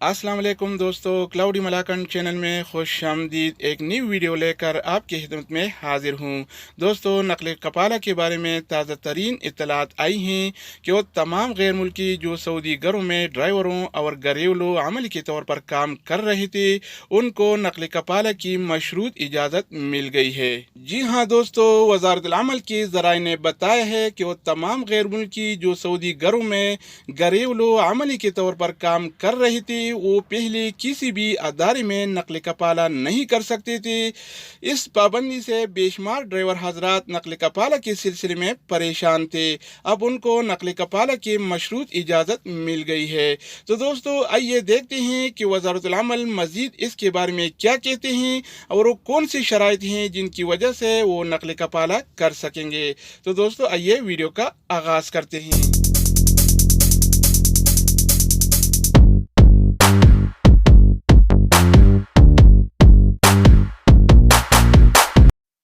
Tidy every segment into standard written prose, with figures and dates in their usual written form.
अस्सलाम वालेकुम दोस्तों, क्लाउडी मलाकन चैनल में खुश आमदीद। एक न्यू वीडियो लेकर आपकी खिदमत में हाजिर हूँ। दोस्तों, नकल कपाला के बारे में ताज़ा तरीन इत्तलात आई हैं कि वो तमाम गैर मुल्की जो सऊदी घरों में ड्राइवरों और घरेलू अमल के तौर पर काम कर रहे थे, उनको नकल कपाला की मशरूत इजाज़त मिल गई है। जी हाँ दोस्तों, वजारत अमल के ज़राए ने बताया है कि वो तमाम गैर मुल्की जो सऊदी घरों में घरेलू अमली के तौर पर काम कर रहे थे, वो पहले किसी भी अदारे में नकल कपाला नहीं कर सकते थे। इस पाबंदी से बेशुमार ड्राइवर हजरात नकल कपाला के सिलसिले में परेशान थे। अब उनको नकल कपाला की मशरूत इजाज़त मिल गई है। तो दोस्तों, आइए देखते हैं कि वज़ारतुल अमल मज़ीद इसके बारे में क्या कहते हैं और वो कौन सी शराइत हैं जिनकी वजह से वो नकल कपाला कर सकेंगे। तो दोस्तों, आइए वीडियो का आगाज़ करते हैं।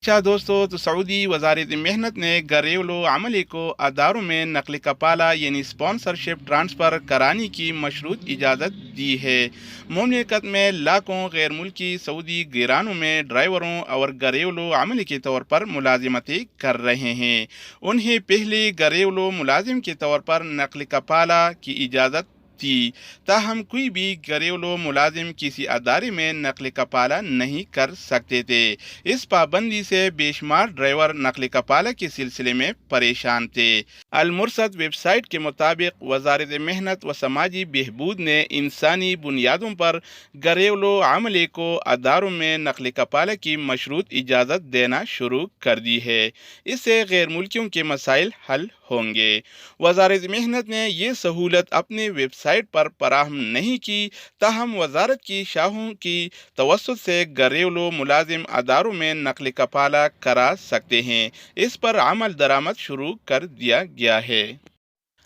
अच्छा दोस्तों, तो सऊदी वजारत मेहनत ने घरेलू अमले को अदारों में नकल कपाला यानी स्पॉन्सरशिप ट्रांसफ़र कराने की मशरूत इजाज़त दी है। मुमलिकत में लाखों गैर मुल्की सऊदी गिरानों में ड्राइवरों और घरेलू अमले के तौर पर मुलाजिमतें कर रहे हैं। उन्हें पहले घरेलू मुलाजिम के तौर पर नकल कपाला की इजाज़त थी, ताहम कोई भी घरेलू मुलाजिम किसी अदारे में नकल कपाला नहीं कर सकते थे। इस पाबंदी से बेशुमार ड्राइवर नकल कपाला के सिलसिले में परेशान थे। अल मुरसद वेबसाइट के मुताबिक वजारत मेहनत व समाजी बहबूद ने इंसानी बुनियादों पर घरेलू अमले को अदारों में नकल कपाला की मशरूत इजाज़त देना शुरू कर दी है। इससे गैर मुल्कियों के मसाइल हल होंगे। वजारत मेहनत ने यह सहूलत अपने वेबसाइट पर फराहम नहीं की, ताहम वजारत की शाहों की तवस्सुत से घरेलू मुलाजिम अदारों में नकल कपाला करा सकते हैं। इस पर अमल दरामद शुरू कर दिया गया है।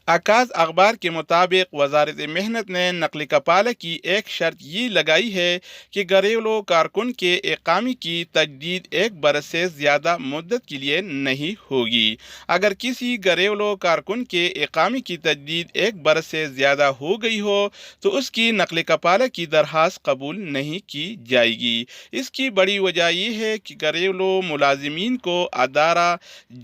आकाश अखबार के मुताबिक वजारत मेहनत ने नकल कपाला की एक शर्त ये लगाई है कि घरेलू कारकुन के इकामे की तजदीद 1 बरस से ज़्यादा मुद्दत के लिए नहीं होगी। अगर किसी घरेलू कारकुन के इकामे की तजदीद 1 बरस से ज़्यादा हो गई हो तो उसकी नकल कपाला की दरख्वास्त कबूल नहीं की जाएगी। इसकी बड़ी वजह यह है कि घरेलू मुलाजिमीन को अदारा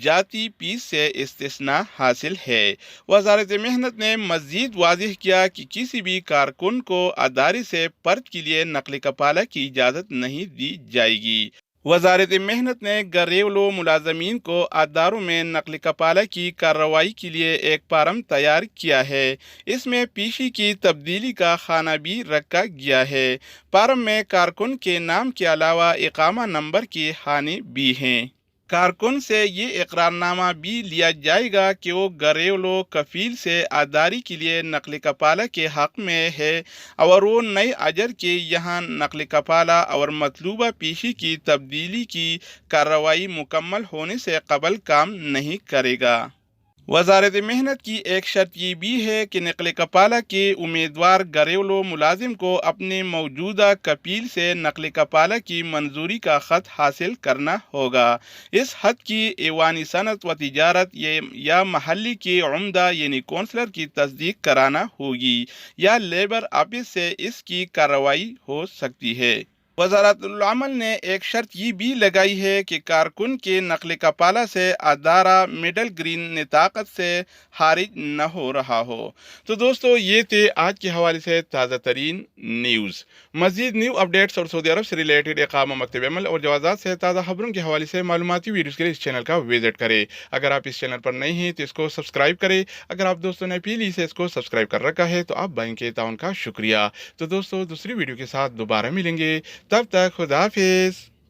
जाती फीस से इस्तिस्ना हासिल है। वजारत मेहनत ने मज़ीद वाज़ेह किया कि किसी भी कारकुन को अदारे से पर्द के लिए नकल कपाला की इजाज़त नहीं दी जाएगी। वजारत मेहनत ने घरेलू मुलाजमीन को अदारों में नकल कपाला की कार्रवाई के लिए एक फार्म तैयार किया है। इसमें पीशी की तब्दीली का खाना भी रखा गया है। फार्म में कारकुन के नाम के अलावा इकामा नंबर के खाने भी हैं। कारकुन से ये इकरारनामा भी लिया जाएगा कि वो घरेलू कफील से अदारी के लिए नकल कपाला के हक़ में है और वो नए अजर के यहाँ नकल कपाला और मतलूबा पेशी की तब्दीली की कार्रवाई मुकम्मल होने से कबल काम नहीं करेगा। वजारत मेहनत की एक शर्त ये भी है कि नकल कपाला के उम्मीदवार घरेलू मुलाजिम को अपने मौजूदा कफील से नकल कपाला की मंजूरी का ख़त हासिल करना होगा। इस हद की ऐवानी सनत व तिजारत या महल्ली के उम्दा यानी कौंसलर की तस्दीक कराना होगी या लेबर ऑफिस से इसकी कार्रवाई हो सकती है। वज़ारतुल अमल ने एक शर्त ये भी लगाई है कि कारकुन के नकल कपाला से अदारा मिडल ग्रीन नताकत से खारिज न हो रहा हो। तो दोस्तों, ये थे आज के हवाले से ताज़ा तरीन न्यूज़। मज़ीद न्यू अपडेट्स और सऊदी अरब से रिलेटेड इक़ामा, मकतब अमल और जवाज़ात से ताज़ा खबरों के हवाले से मालूमाती वीडियोज़ के लिए इस चैनल का विजिट करें। अगर आप इस चैनल पर नए हैं तो इसको सब्सक्राइब करें। अगर आप दोस्तों ने पहले से इसको सब्सक्राइब कर रखा है तो आप भाई के ताउन का शुक्रिया। तो दोस्तों, दूसरी वीडियो के साथ दोबारा मिलेंगे, तब तक खुदा हाफिज़।